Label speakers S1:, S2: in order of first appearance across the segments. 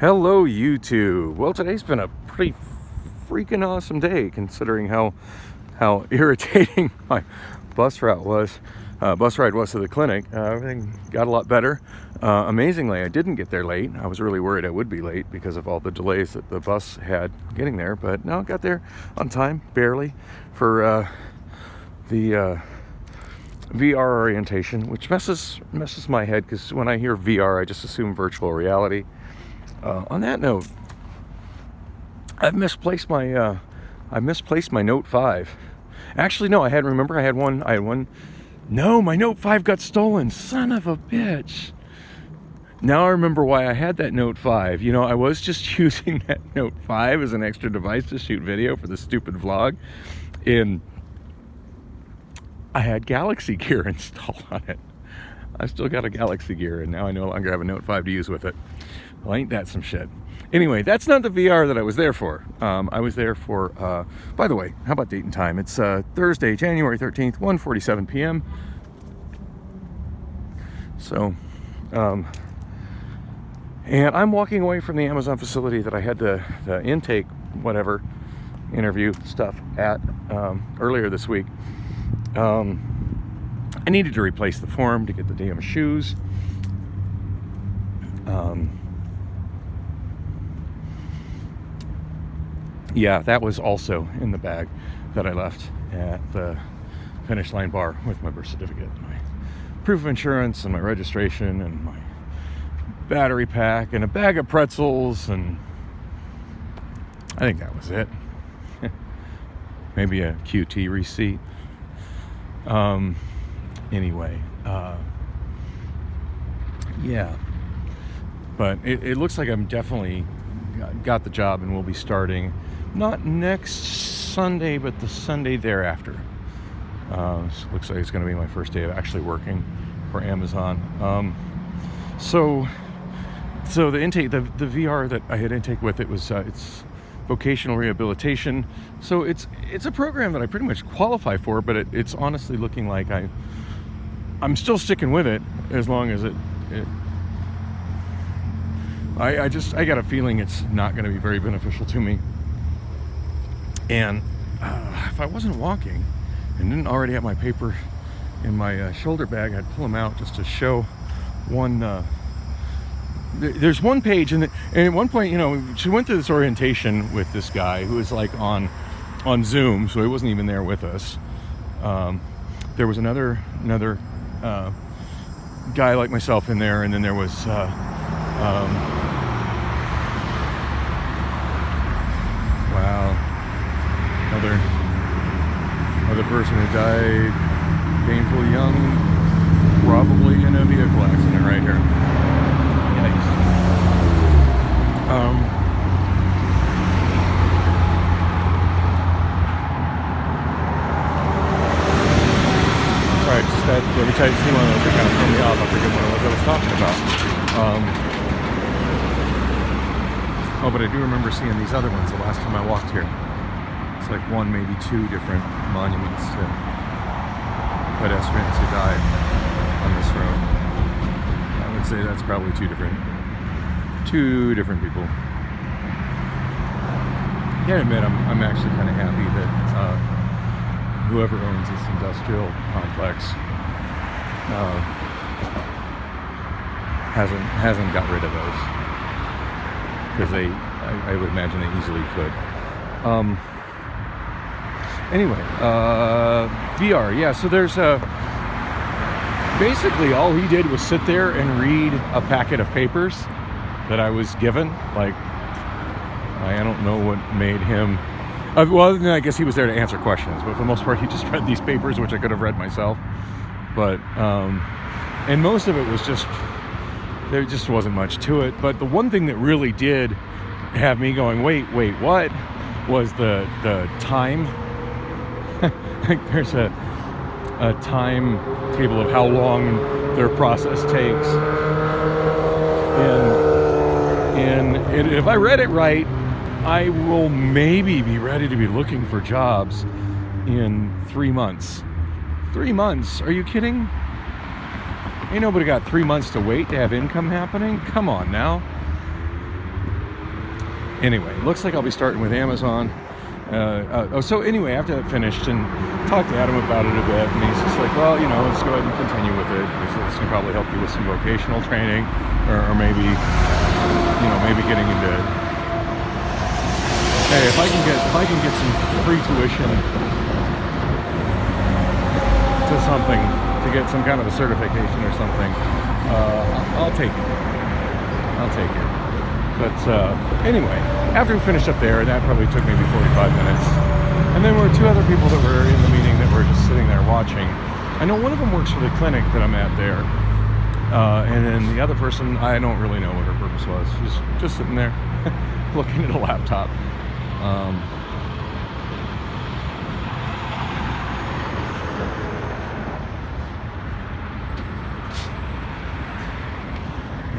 S1: Hello YouTube. Well, today's been a pretty freaking awesome day considering how irritating my bus ride was to the clinic. Everything got a lot better. Amazingly, I didn't get there late. I was really worried I would be late because of all the delays that the bus had getting there, but no, got there on time, barely, for the VR orientation, which messes my head because when I hear VR, I just assume virtual reality. On that note, I've misplaced my Note 5. Actually, no, I had one. No, my Note 5 got stolen. Son of a bitch. Now I remember why I had that Note 5. You know, I was just using that Note 5 as an extra device to shoot video for the stupid vlog. And I had Galaxy Gear installed on it. I still got a Galaxy Gear, and now I no longer have a Note 5 to use with it. Well, ain't that some shit. Anyway, that's not the VR that I was there for. I was there for, by the way, how about date and time? It's Thursday, January 13th, 1:47 p.m. So, and I'm walking away from the Amazon facility that I had the intake, whatever, interview stuff at earlier this week. I needed to replace the form to get the damn shoes. Yeah, that was also in the bag that I left at the finish line bar with my birth certificate, my proof of insurance, and my registration, and my battery pack, and a bag of pretzels, and I think that was it. Maybe a QT receipt. Anyway, yeah, but it looks like I'm definitely got the job and will be starting not next Sunday, but the Sunday thereafter. Looks like it's going to be my first day of actually working for Amazon. So the intake, the VR that I had intake with, it was it's vocational rehabilitation. So it's a program that I pretty much qualify for, but it's honestly looking like I'm still sticking with it as long as I got a feeling it's not going to be very beneficial to me. And if I wasn't walking and didn't already have my paper in my shoulder bag, I'd pull them out just to show one. There's one page, and at one point, you know, she went through this orientation with this guy who was like on Zoom, so he wasn't even there with us. There was another guy like myself in there, and then there was another person who died painful young, probably in a vehicle accident right here. Yikes. Sorry, just that every time I see one of those, it kind of throw me off. I forget what it was I was talking about. Oh, but I do remember seeing these other ones the last time I walked here. It's like one, maybe two different monuments to pedestrians who died on this road. I would say that's probably two different people. I can't admit I'm actually kind of happy that whoever owns this industrial complex hasn't got rid of those, because I would imagine they easily could. Anyway, VR, yeah, so there's basically all he did was sit there and read a packet of papers that I was given. Like, I don't know what made him, well, then I guess he was there to answer questions, but for the most part, he just read these papers, which I could have read myself. But, and most of it was just, there just wasn't much to it. But the one thing that really did have me going, wait, what, was the time. There's a timetable of how long their process takes, and if I read it right, I will maybe be ready to be looking for jobs in 3 months. 3 months? Are you kidding? Ain't nobody got 3 months to wait to have income happening. Come on now. Anyway, looks like I'll be starting with Amazon. So anyway, after that finished and talked to Adam about it a bit, and he's just like, well, let's go ahead and continue with it. This can probably help you with some vocational training, or maybe, maybe getting into, hey, if I can get some free tuition to something, to get some kind of a certification or something, I'll take it. But anyway, after we finished up there, that probably took maybe 45 minutes. And then there were two other people that were in the meeting that were just sitting there watching. I know one of them works for the clinic that I'm at there. And then the other person, I don't really know what her purpose was. She's just sitting there looking at a laptop.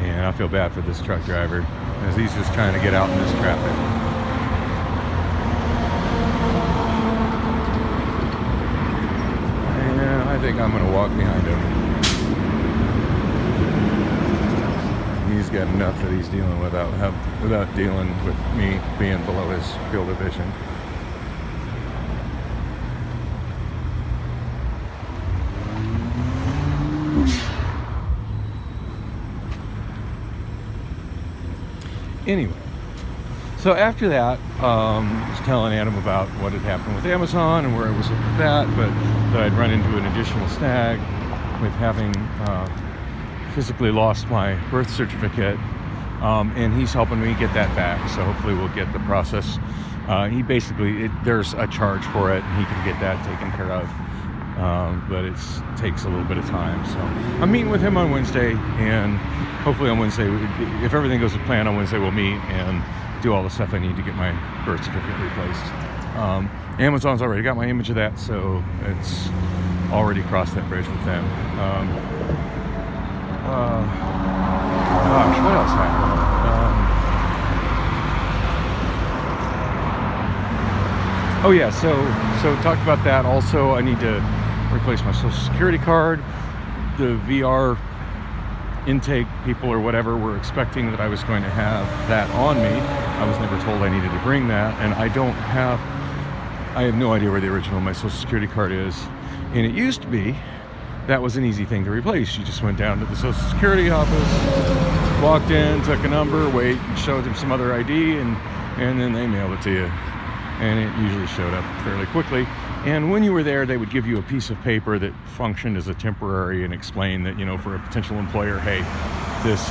S1: And I feel bad for this truck driver, as he's just trying to get out in this traffic. And I think I'm going to walk behind him. He's got enough that he's dealing without dealing with me being below his field of vision. Anyway, so after that, I was telling Adam about what had happened with Amazon and where I was with that, but that I'd run into an additional snag with having physically lost my birth certificate, and he's helping me get that back, so hopefully we'll get the process. There's a charge for it, and he can get that taken care of, but it takes a little bit of time. So I'm meeting with him on Wednesday, and hopefully on Wednesday, if everything goes to plan, on Wednesday we'll meet and do all the stuff I need to get my birth certificate replaced. Amazon's already got my image of that, so it's already crossed that bridge with them. Gosh, what else happened? Oh yeah, so talked about that. Also, I need to replace my Social Security card. The VR intake people or whatever were expecting that I was going to have that on me. I was never told I needed to bring that, and I have no idea where the original of my Social Security card is. And it used to be that was an easy thing to replace. You just went down to the Social Security office, walked in, took a number, showed them some other ID, and then they mailed it to you. And it usually showed up fairly quickly. And when you were there, they would give you a piece of paper that functioned as a temporary and explain that, for a potential employer, hey, this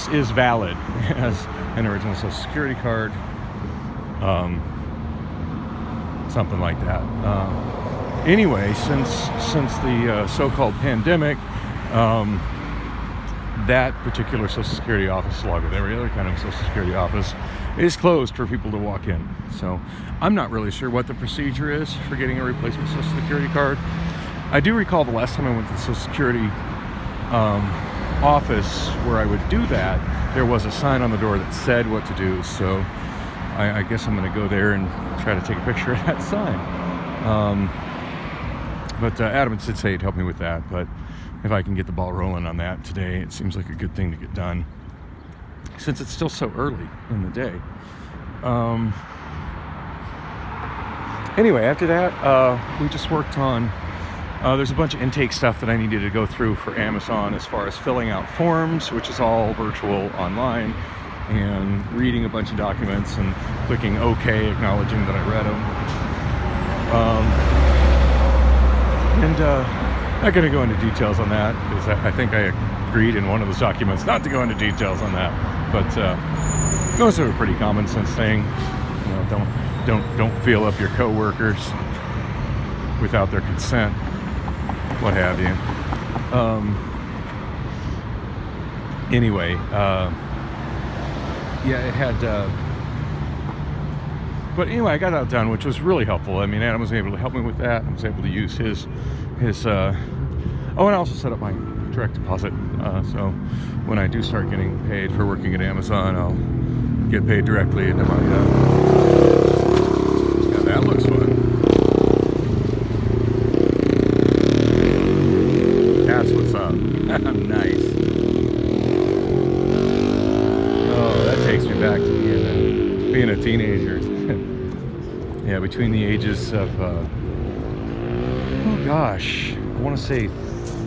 S1: is valid as an original Social Security card, something like that. Anyway, since the so-called pandemic, that particular Social Security office, along with every other kind of Social Security office, is closed for people to walk in. So I'm not really sure what the procedure is for getting a replacement Social Security card. I do recall the last time I went to the Social Security office where I would do that, there was a sign on the door that said what to do. So I guess I'm going to go there and try to take a picture of that sign. But Adam did say he'd help me with that. But if I can get the ball rolling on that today, it seems like a good thing to get done, since it's still so early in the day. Anyway, after that, we just worked on, there's a bunch of intake stuff that I needed to go through for Amazon as far as filling out forms, which is all virtual online, and reading a bunch of documents and clicking OK, acknowledging that I read them. I'm not going to go into details on that, because I think I agreed in one of those documents not to go into details on that. But those are a pretty common sense thing. Don't feel up your coworkers without their consent, what have you. Anyway, yeah, it had. But anyway, I got that done, which was really helpful. I mean, Adam was able to help me with that. I was able to use his. Oh, and I also set up my direct deposit. So when I do start getting paid for working at Amazon, I'll get paid directly into my. Yeah, that looks fun. That's what's up. Nice. Oh, that teenagers. Yeah, between the ages of, oh gosh, I want to say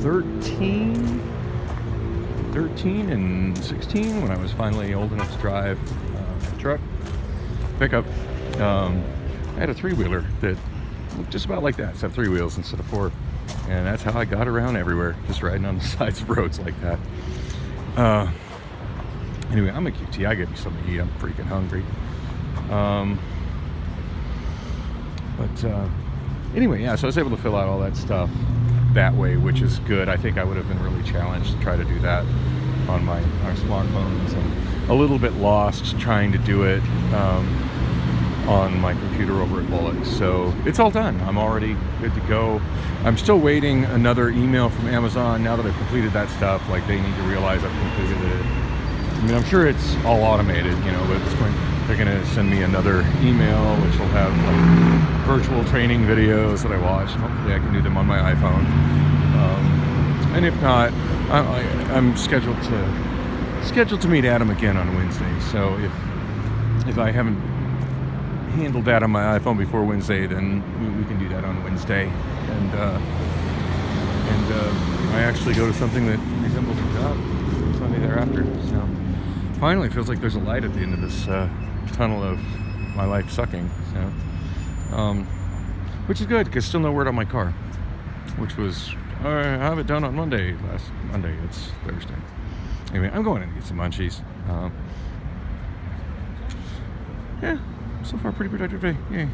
S1: 13 and 16 when I was finally old enough to drive a truck, pickup. I had a three-wheeler that looked just about like that, except 3 wheels instead of 4. And that's how I got around everywhere, just riding on the sides of roads like that. Anyway, I'm a QT. I gotta be something to eat. I'm freaking hungry. Anyway, yeah, so I was able to fill out all that stuff that way, which is good. I think I would have been really challenged to try to do that on our smartphones, and a little bit lost trying to do it on my computer over at Bullock. So it's all done. I'm already good to go. I'm still waiting another email from Amazon now that I've completed that stuff. Like, they need to realize I've completed it. I mean, I'm sure it's all automated, you know, but at this point they're going to send me another email which will have like virtual training videos that I watch, and hopefully I can do them on my iPhone. And if not, I'm scheduled to meet Adam again on Wednesday. So if I haven't handled that on my iPhone before Wednesday, then we can do that on Wednesday. And I actually go to something that resembles a job Sunday thereafter. So finally, it feels like there's a light at the end of this tunnel of my life sucking. So, which is good, because still no word on my car, which was, I have it done on Monday. Last Monday. It's Thursday. Anyway, I'm going in to get some munchies. Yeah, so far pretty productive day. Yay.